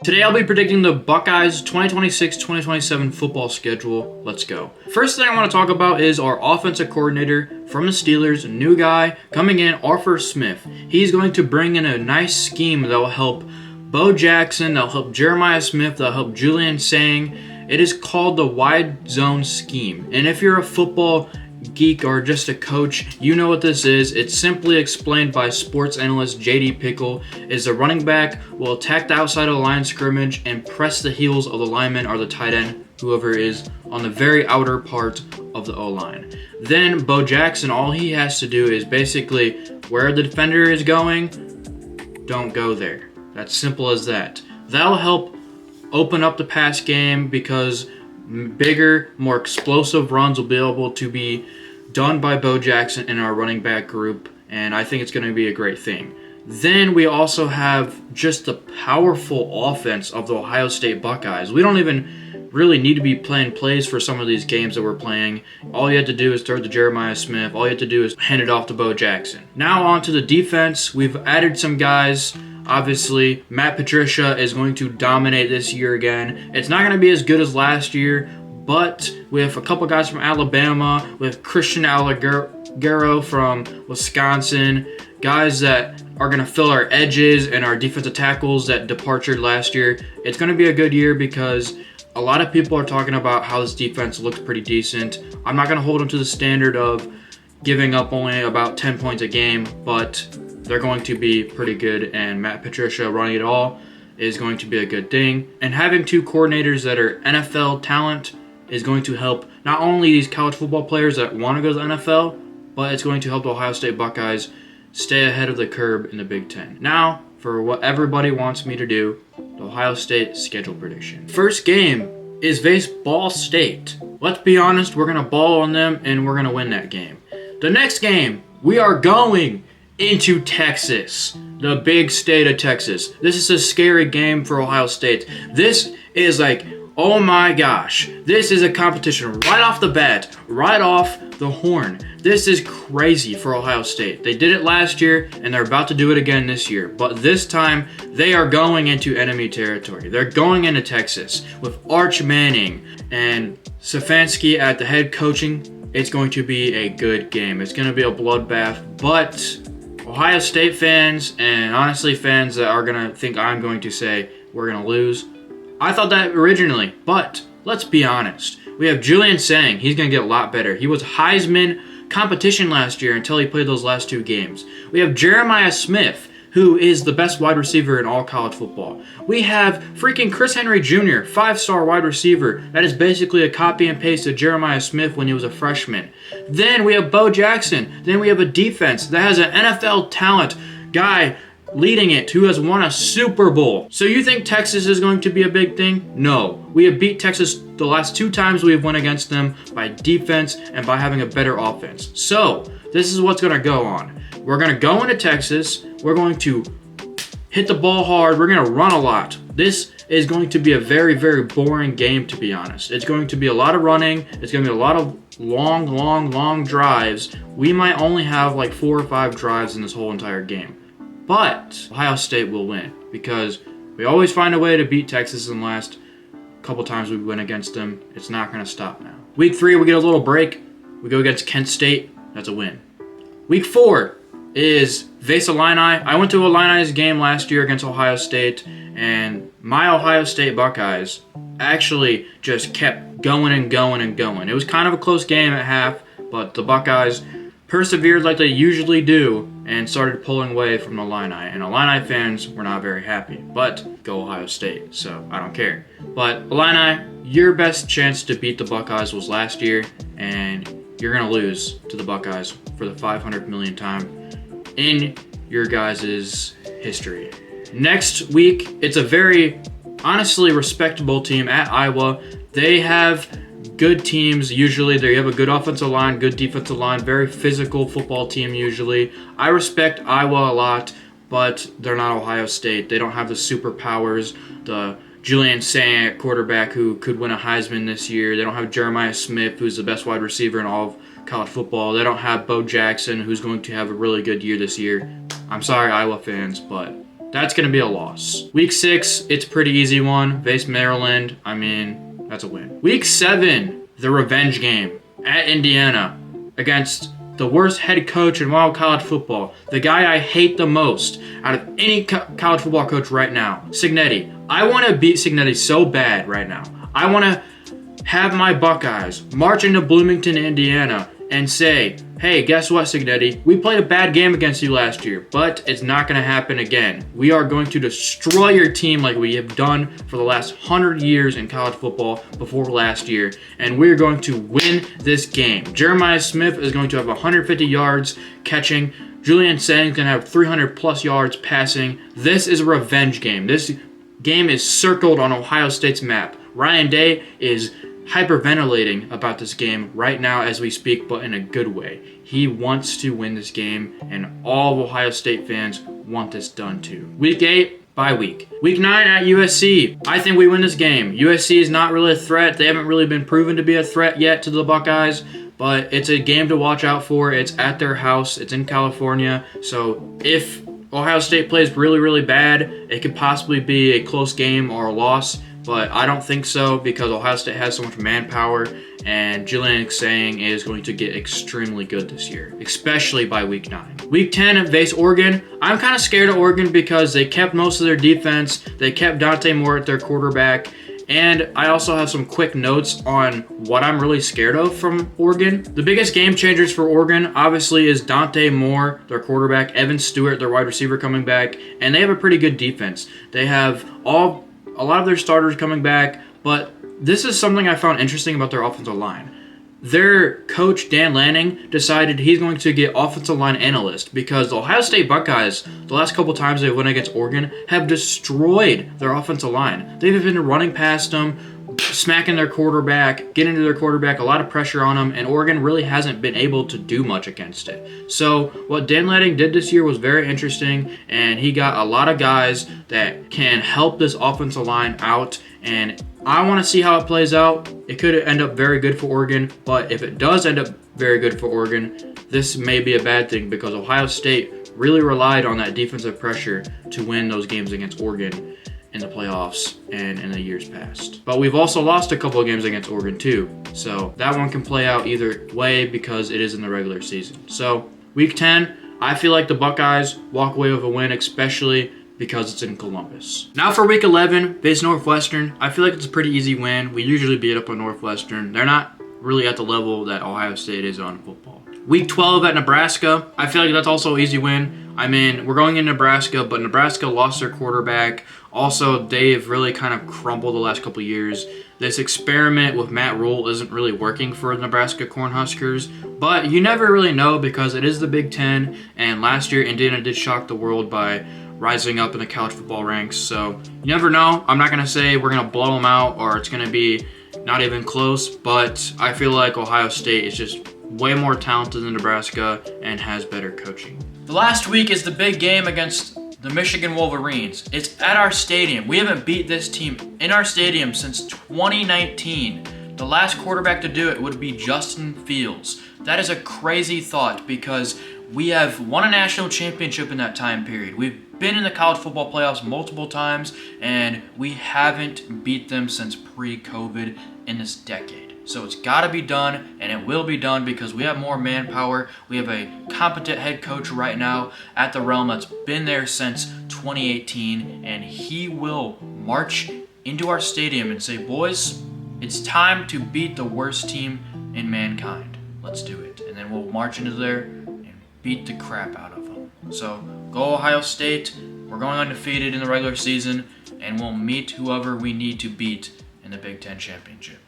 Today I'll be predicting the Buckeyes 2026-2027 football schedule. Let's go. First thing I want to talk about is our offensive coordinator from the Steelers, new guy coming in, Arthur Smith. He's going to bring in a nice scheme that will help Bo Jackson, that'll help Jeremiah Smith, that'll help Julian Sang. It is called the wide zone scheme. And if you're a football geek or just a coach, you know what this is. It's simply explained by sports analyst J.D. Pickle. Is the running back will attack the outside of the line of scrimmage and press the heels of the lineman or the tight end, whoever is on the very outer part of the O-line. Then Bo Jackson, all he has to do is basically where the defender is going, don't go there. That's simple as that. That'll help open up the pass game because bigger, more explosive runs will be able to be done by Bo Jackson in our running back group, and I think it's going to be a great thing. Then we also have just the powerful offense of the Ohio State Buckeyes. We don't even really need to be playing plays for some of these games that we're playing. All you have to do is throw it to Jeremiah Smith. All you have to do is hand it off to Bo Jackson. Now on to the defense. We've added some guys. Obviously, Matt Patricia is going to dominate this year again. It's not going to be as good as last year, but we have a couple guys from Alabama, with Christian Alagero from Wisconsin, guys that are going to fill our edges and our defensive tackles that departed last year. It's going to be a good year because a lot of people are talking about how this defense looks pretty decent. I'm not going to hold them to the standard of giving up only about 10 points a game, but they're going to be pretty good, and Matt Patricia running it all is going to be a good thing. And having two coordinators that are NFL talent is going to help not only these college football players that want to go to the NFL, but it's going to help the Ohio State Buckeyes stay ahead of the curve in the Big Ten. Now, for what everybody wants me to do, the Ohio State schedule prediction. First game is Ball State. Let's be honest, we're going to ball on them, and we're going to win that game. The next game, we are going into Texas, the big state of Texas. This is a scary game for Ohio State. This is like, oh my gosh, this is a competition right off the bat, right off the horn. This is crazy for Ohio State. They did it last year, and they're about to do it again this year. But this time, they are going into enemy territory. They're going into Texas with Arch Manning and Stefanski at the head coaching. It's going to be a good game. It's going to be a bloodbath, but Ohio State fans, and honestly fans that are going to think I'm going to say we're going to lose, I thought that originally, but let's be honest. We have Julian Sang. He's going to get a lot better. He was Heisman competition last year until he played those last two games. We have Jeremiah Smith, who is the best wide receiver in all college football. We have freaking Chris Henry Jr., 5-star wide receiver. That is basically a copy and paste of Jeremiah Smith when he was a freshman. Then we have Bo Jackson. Then we have a defense that has an NFL talent guy leading it who has won a Super Bowl. So you think Texas is going to be a big thing? No. We have beat Texas the last two times we have won against them by defense and by having a better offense. So this is what's going to go on. We're going to go into Texas. We're going to hit the ball hard. We're going to run a lot. This is going to be a very, very boring game, to be honest. It's going to be a lot of running. It's going to be a lot of long drives. We might only have like 4 or 5 drives in this whole entire game. But Ohio State will win because we always find a way to beat Texas in the last couple times we win against them. It's not going to stop now. Week 3, we get a little break. We go against Kent State. That's a win. Week 4 is Vesa Illini. I went to Illini's game last year against Ohio State, and my Ohio State Buckeyes actually just kept going and going and going. It was kind of a close game at half, but the Buckeyes persevered like they usually do and started pulling away from Illini. And Illini fans were not very happy, but go Ohio State, so I don't care. But Illini, your best chance to beat the Buckeyes was last year, and you're going to lose to the Buckeyes for the 500 millionth time in your guys' history. Next week, it's a very, honestly, respectable team at Iowa. They have good teams usually. They have a good offensive line, good defensive line, very physical football team usually. I respect Iowa a lot, but they're not Ohio State. They don't have the superpowers, the Julian Sang at quarterback who could win a Heisman this year. They don't have Jeremiah Smith, who's the best wide receiver in all of college football. They don't have Bo Jackson, who's going to have a really good year this year. I'm sorry, Iowa fans, but That's going to be a loss. Week 6, it's a pretty easy one. Face Maryland. I mean, that's a win. Week 7, the revenge game at Indiana against the worst head coach in wild college football. The guy I hate the most out of any college football coach right now. Cignetti. I want to beat Cignetti so bad right now. I want to have my Buckeyes march into Bloomington, Indiana, and say, hey, guess what, Cignetti? We played a bad game against you last year, but it's not going to happen again. We are going to destroy your team like we have done for the last 100 years in college football before last year, and we're going to win this game. Jeremiah Smith is going to have 150 yards catching. Julian Sang is going to have 300 plus yards passing. This is a revenge game. This game is circled on Ohio State's map. Ryan Day is hyperventilating about this game right now as we speak, but in a good way. He wants to win this game, and all of Ohio State fans want this done too. Week 8, bye week. Week 9 at USC. I think we win this game. USC is not really a threat. They haven't really been proven to be a threat yet to the Buckeyes, but it's a game to watch out for. It's at their house. It's in California. So if Ohio State plays really, really bad, it could possibly be a close game or a loss. But I don't think so because Ohio State has so much manpower, and Julian Sang is going to get extremely good this year, especially by week 9. Week 10, face Oregon. I'm kind of scared of Oregon because they kept most of their defense. They kept Dante Moore at their quarterback. And I also have some quick notes on what I'm really scared of from Oregon. The biggest game changers for Oregon, obviously, is Dante Moore, their quarterback, Evan Stewart, their wide receiver, coming back, and they have a pretty good defense. They have a lot of their starters coming back, but this is something I found interesting about their offensive line. Their coach, Dan Lanning, decided he's going to get offensive line analyst because the Ohio State Buckeyes, the last couple times they went against Oregon, have destroyed their offensive line. They've been running past them, smacking their quarterback, getting to their quarterback, a lot of pressure on them, and Oregon really hasn't been able to do much against it. So what Dan Lanning did this year was very interesting, and he got a lot of guys that can help this offensive line out, and I want to see how it plays out. It could end up very good for Oregon, but if it does end up very good for Oregon, this may be a bad thing because Ohio State really relied on that defensive pressure to win those games against Oregon in the playoffs and in the years past. But we've also lost a couple of games against Oregon too, so that one can play out either way because it is in the regular season. So week 10, I feel like the Buckeyes walk away with a win, especially because it's in Columbus. Now for week 11, face Northwestern. I feel like it's a pretty easy win. We usually beat up on Northwestern. They're not really at the level that Ohio State is on football. Week 12 at Nebraska. I feel like that's also an easy win. I mean, we're going in Nebraska, but Nebraska lost their quarterback. Also, they've really kind of crumbled the last couple of years. This experiment with Matt Rule isn't really working for the Nebraska Cornhuskers, but you never really know because it is the Big Ten, and last year Indiana did shock the world by rising up in the college football ranks, so you never know. I'm not going to say we're going to blow them out or it's going to be not even close, but I feel like Ohio State is just way more talented than Nebraska and has better coaching. The last week is the big game against the Michigan Wolverines. It's at our stadium. We haven't beat this team in our stadium since 2019. The last quarterback to do it would be Justin Fields. That is a crazy thought because we have won a national championship in that time period. We've been in the college football playoffs multiple times, and we haven't beat them since pre-COVID in this decade. So it's got to be done, and it will be done because we have more manpower. We have a competent head coach right now at the realm that's been there since 2018, and he will march into our stadium and say, boys, it's time to beat the worst team in mankind. Let's do it. And then we'll march into there and beat the crap out of them. So go Ohio State. We're going undefeated in the regular season, and we'll meet whoever we need to beat in the Big Ten Championship.